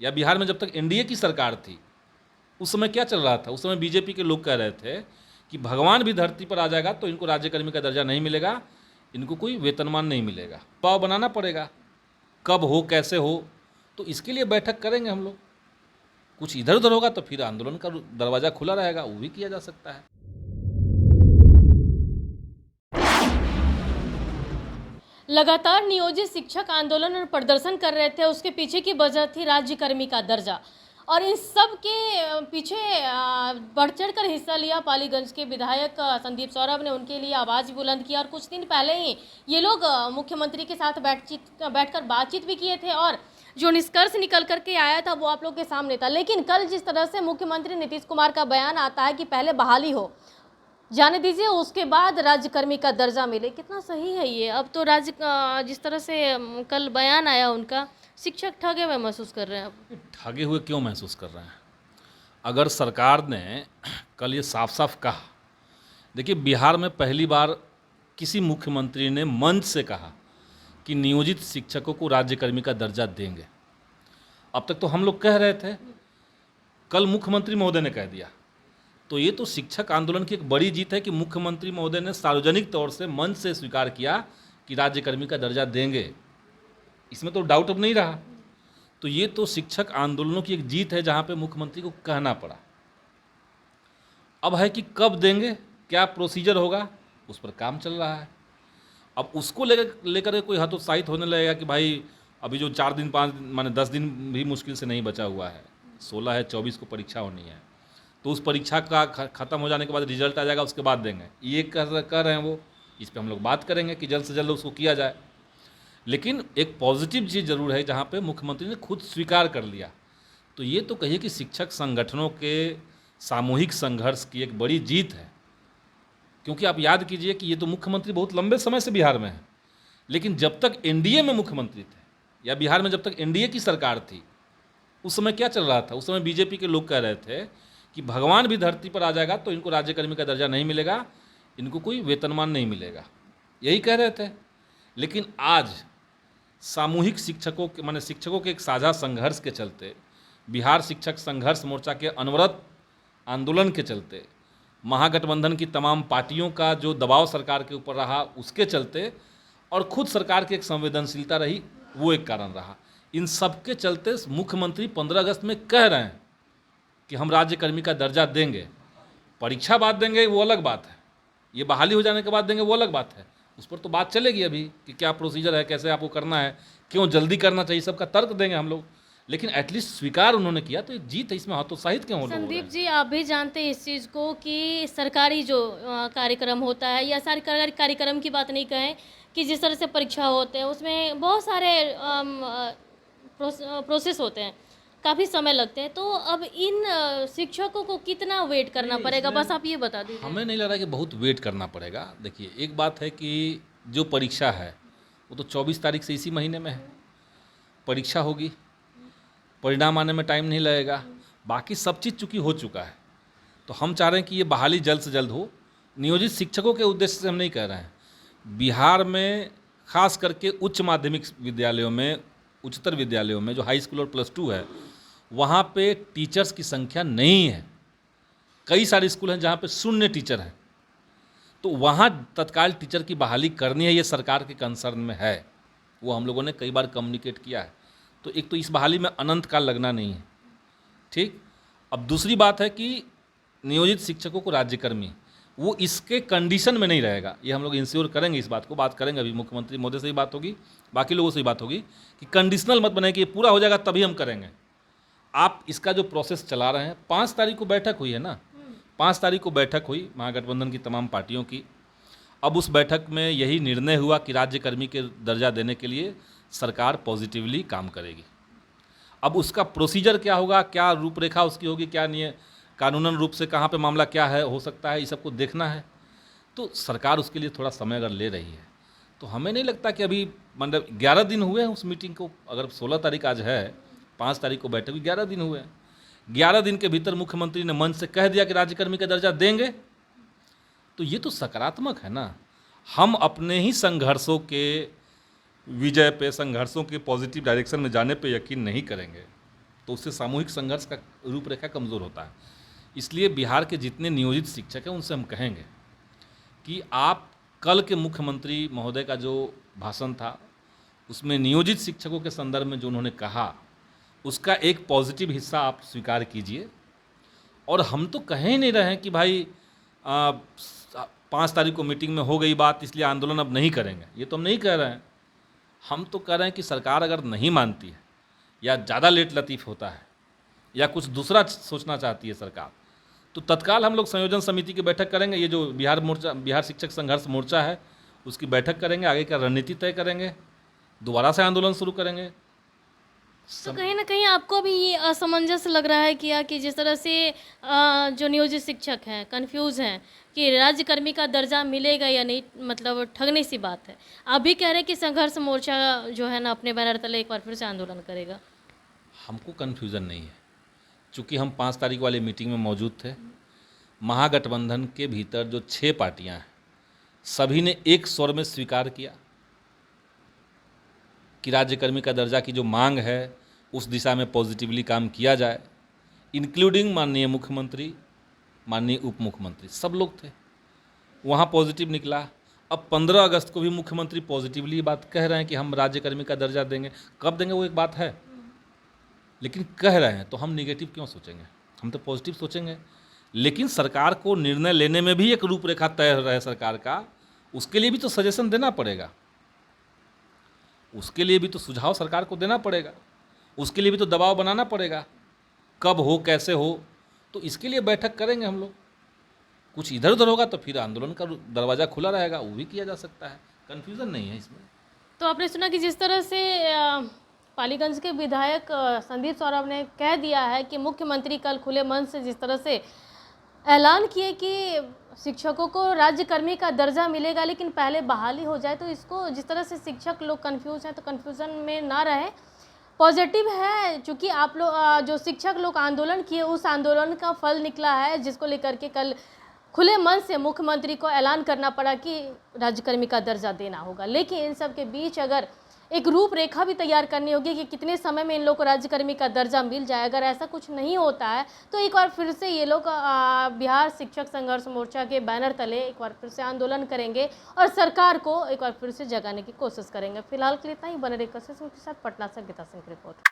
या बिहार में जब तक एनडीए की सरकार थी उस समय क्या चल रहा था? उस समय बीजेपी के लोग कह रहे थे कि भगवान भी धरती पर आ जाएगा तो इनको राज्यकर्मी का दर्जा नहीं मिलेगा, इनको कोई वेतनमान नहीं मिलेगा, दबाव बनाना पड़ेगा, कब हो कैसे हो, तो इसके लिए बैठक करेंगे हम लोग। कुछ इधर उधर होगा तो फिर आंदोलन का दरवाज़ा खुला रहेगा, वो भी किया जा सकता है। लगातार नियोजित शिक्षक आंदोलन और प्रदर्शन कर रहे थे, उसके पीछे की वजह थी राज्यकर्मी का दर्जा। और इन सब के पीछे बढ़ चढ़ कर हिस्सा लिया पालीगंज के विधायक संदीप सौरभ ने, उनके लिए आवाज़ बुलंद किया। और कुछ दिन पहले ही ये लोग मुख्यमंत्री के साथ बैठकर बातचीत भी किए थे और जो निष्कर्ष निकल करके आया था वो आप लोग के सामने था। लेकिन कल जिस तरह से मुख्यमंत्री नीतीश कुमार का बयान आता है कि पहले बहाली हो जाने दीजिए, उसके बाद राज्यकर्मी का दर्जा मिले, कितना सही है ये? अब तो जिस तरह से कल बयान आया उनका, शिक्षक ठगे हुए महसूस कर रहे हैं। अब ठगे हुए क्यों महसूस कर रहे हैं? अगर सरकार ने कल ये साफ साफ कहा, देखिए बिहार में पहली बार किसी मुख्यमंत्री ने मंच से कहा कि नियोजित शिक्षकों को राज्यकर्मी का दर्जा देंगे। अब तक तो हम लोग कह रहे थे, कल मुख्यमंत्री महोदय ने कह दिया, तो ये तो शिक्षक आंदोलन की एक बड़ी जीत है कि मुख्यमंत्री महोदय ने सार्वजनिक तौर से मंच से स्वीकार किया कि राज्यकर्मी का दर्जा देंगे। इसमें तो डाउट अब नहीं रहा। तो ये तो शिक्षक आंदोलनों की एक जीत है जहाँ पे मुख्यमंत्री को कहना पड़ा। अब है कि कब देंगे, क्या प्रोसीजर होगा, उस पर काम चल रहा है। अब उसको लेकर के कोई हतोत्साहित होने लगेगा कि भाई अभी जो 4 दिन 5 दिन माने 10 दिन भी मुश्किल से नहीं बचा हुआ है, 16 है 24 को परीक्षा होनी है, तो उस परीक्षा का ख़त्म हो जाने के बाद रिजल्ट आ जाएगा, उसके बाद देंगे, ये कर रहे हैं वो। इस पर हम लोग बात करेंगे कि जल्द से जल्द उसको किया जाए। लेकिन एक पॉजिटिव चीज़ ज़रूर है जहाँ पे मुख्यमंत्री ने खुद स्वीकार कर लिया, तो ये तो कहिए कि शिक्षक संगठनों के सामूहिक संघर्ष की एक बड़ी जीत है। क्योंकि आप याद कीजिए कि ये तो मुख्यमंत्री बहुत लंबे समय से बिहार में है, लेकिन जब तक एनडीए में मुख्यमंत्री थे या बिहार में जब तक एनडीए की सरकार थी उस समय क्या चल रहा था? उस समय बीजेपी के लोग कह रहे थे कि भगवान भी धरती पर आ जाएगा तो इनको राज्यकर्मी का दर्जा नहीं मिलेगा, इनको कोई वेतनमान नहीं मिलेगा, यही कह रहे थे। लेकिन आज सामूहिक शिक्षकों के एक साझा संघर्ष के चलते, बिहार शिक्षक संघर्ष मोर्चा के अनवरत आंदोलन के चलते, महागठबंधन की तमाम पार्टियों का जो दबाव सरकार के ऊपर रहा उसके चलते, और खुद सरकार की एक संवेदनशीलता रही, वो एक कारण रहा। इन सब के चलते मुख्यमंत्री 15 अगस्त में कह रहे हैं कि हम राज्यकर्मी का दर्जा देंगे। परीक्षा बाद देंगे वो अलग बात है, ये बहाली हो जाने के बाद देंगे वो अलग बात है, उस पर तो बात चलेगी अभी कि क्या प्रोसीजर है, कैसे आपको करना है, क्यों जल्दी करना चाहिए, सबका तर्क देंगे हम लोग। लेकिन एटलीस्ट स्वीकार उन्होंने किया तो एक जीत है, इसमें हतोत्साहित क्यों हो रहे हैं? संदीप जी, आप भी जानते हैं इस चीज़ को कि सरकारी जो कार्यक्रम होता है या सरकारी कार्यक्रम की बात नहीं कहें कि जिस तरह से परीक्षा होते हैं उसमें बहुत सारे प्रोसेस होते हैं, काफ़ी समय लगते हैं। तो अब इन शिक्षकों को कितना वेट करना पड़ेगा, बस आप ये बता दीजिए। हमें नहीं लग रहा कि बहुत वेट करना पड़ेगा। देखिए एक बात है कि जो परीक्षा है वो तो 24 तारीख से इसी महीने में है, परीक्षा होगी, परिणाम आने में टाइम नहीं लगेगा। बाकी सब चीज़ चूँकि हो चुका है, तो हम चाह रहे हैं कि ये बहाली जल्द से जल्द हो। नियोजित शिक्षकों के उद्देश्य से हम नहीं कह रहे हैं। बिहार में खास करके उच्च माध्यमिक विद्यालयों में, उच्चतर विद्यालयों में जो हाई स्कूल और +2 है, वहाँ पे टीचर्स की संख्या नहीं है। कई सारे स्कूल हैं जहाँ पे शून्य टीचर हैं, तो वहाँ तत्काल टीचर की बहाली करनी है, ये सरकार के कंसर्न में है, वो हम लोगों ने कई बार कम्युनिकेट किया है। तो एक तो इस बहाली में अनंत काल लगना नहीं है, ठीक। अब दूसरी बात है कि नियोजित शिक्षकों को राज्यकर्मी, वो इसके कंडीशन में नहीं रहेगा, ये हम लोग इंश्योर करेंगे, इस बात को बात करेंगे। अभी मुख्यमंत्री महोदय से ही बात होगी, बाकी लोगों से ही बात होगी कि कंडीशनल मत बने कि ये पूरा हो जाएगा तभी हम करेंगे। आप इसका जो प्रोसेस चला रहे हैं, 5 तारीख को बैठक हुई है ना, 5 तारीख को बैठक हुई महागठबंधन की तमाम पार्टियों की। अब उस बैठक में यही निर्णय हुआ कि राज्यकर्मी के दर्जा देने के लिए सरकार पॉजिटिवली काम करेगी। अब उसका प्रोसीजर क्या होगा, क्या रूपरेखा उसकी होगी, क्या नहीं है, कानूनन रूप से कहाँ पे मामला क्या है हो सकता है, ये सबको देखना है। तो सरकार उसके लिए थोड़ा समय अगर ले रही है तो हमें नहीं लगता कि अभी मतलब 11 दिन हुए हैं उस मीटिंग को। अगर 16 तारीख आज है, 5 तारीख को बैठक हुई, 11 दिन हुए हैं। 11 दिन के भीतर मुख्यमंत्री ने मंच से कह दिया कि राज्यकर्मी का दर्जा देंगे, तो ये तो सकारात्मक है ना। हम अपने ही संघर्षों के विजय पे, संघर्षों के पॉजिटिव डायरेक्शन में जाने पे यकीन नहीं करेंगे तो उससे सामूहिक संघर्ष का रूपरेखा कमज़ोर होता है। इसलिए बिहार के जितने नियोजित शिक्षक हैं उनसे हम कहेंगे कि आप कल के मुख्यमंत्री महोदय का जो भाषण था उसमें नियोजित शिक्षकों के संदर्भ में जो उन्होंने कहा उसका एक पॉजिटिव हिस्सा आप स्वीकार कीजिए। और हम तो कह ही नहीं रहे हैं कि भाई 5 तारीख को मीटिंग में हो गई बात इसलिए आंदोलन अब नहीं करेंगे, ये तो हम नहीं कह रहे हैं। हम तो कह रहे हैं कि सरकार अगर नहीं मानती है या ज़्यादा लेट लतीफ़ होता है या कुछ दूसरा सोचना चाहती है सरकार, तो तत्काल हम लोग संयोजन समिति की बैठक करेंगे। ये जो बिहार शिक्षक संघर्ष मोर्चा है उसकी बैठक करेंगे, आगे का रणनीति तय करेंगे, दोबारा से आंदोलन शुरू करेंगे। तो कहीं ना कहीं आपको भी ये असमंजस लग रहा है क्या कि जिस तरह से जो नियोजित शिक्षक हैं कंफ्यूज हैं कि राज्यकर्मी का दर्जा मिलेगा या नहीं, मतलब ठगने सी बात है। आप भी कह रहे हैं कि संघर्ष मोर्चा जो है ना अपने बैनर तले एक बार फिर से आंदोलन करेगा। हमको कन्फ्यूज़न नहीं है, चूँकि हम 5 तारीख वाले मीटिंग में मौजूद थे। महागठबंधन के भीतर जो 6 पार्टियां हैं सभी ने एक स्वर में स्वीकार किया कि राज्यकर्मी का दर्जा की जो मांग है उस दिशा में पॉजिटिवली काम किया जाए, इंक्लूडिंग माननीय मुख्यमंत्री, माननीय उप मुख्यमंत्री, सब लोग थे। वहाँ पॉजिटिव निकला। अब 15 अगस्त को भी मुख्यमंत्री पॉजिटिवली बात कह रहे हैं कि हम राज्यकर्मी का दर्जा देंगे। कब देंगे वो एक बात है, लेकिन कह रहे हैं तो हम निगेटिव क्यों सोचेंगे, हम तो पॉजिटिव सोचेंगे। लेकिन सरकार को निर्णय लेने में भी एक रूपरेखा तय रहे सरकार का, उसके लिए भी तो सजेशन देना पड़ेगा, उसके लिए भी तो सुझाव सरकार को देना पड़ेगा, उसके लिए भी तो दबाव बनाना पड़ेगा, कब हो कैसे हो। तो इसके लिए बैठक करेंगे हम लोग। कुछ इधर उधर होगा तो फिर आंदोलन का दरवाज़ा खुला रहेगा, वो भी किया जा सकता है, कन्फ्यूज़न नहीं है इसमें। तो आपने सुना कि जिस तरह से पालीगंज के विधायक संदीप सौरभ ने कह दिया है कि मुख्यमंत्री कल खुले मन से जिस तरह से ऐलान किए कि शिक्षकों को राज्यकर्मी का दर्जा मिलेगा लेकिन पहले बहाली हो जाए, तो इसको जिस तरह से शिक्षक लोग कंफ्यूज हैं तो कंफ्यूजन में ना रहे, पॉजिटिव है। क्योंकि आप लोग जो शिक्षक लोग आंदोलन किए उस आंदोलन का फल निकला है, जिसको लेकर के कल खुले मन से मुख्यमंत्री को ऐलान करना पड़ा कि राज्यकर्मी का दर्जा देना होगा। लेकिन इन सब के बीच अगर एक रूपरेखा भी तैयार करनी होगी कि कितने समय में इन लोग को राज्यकर्मी का दर्जा मिल जाए। अगर ऐसा कुछ नहीं होता है तो एक बार फिर से ये लोग बिहार शिक्षक संघर्ष मोर्चा के बैनर तले एक बार फिर से आंदोलन करेंगे और सरकार को एक बार फिर से जगाने की कोशिश करेंगे। फिलहाल के लिए इतना ही। बने रहिए के साथ पटना से गीता सिंह की रिपोर्ट।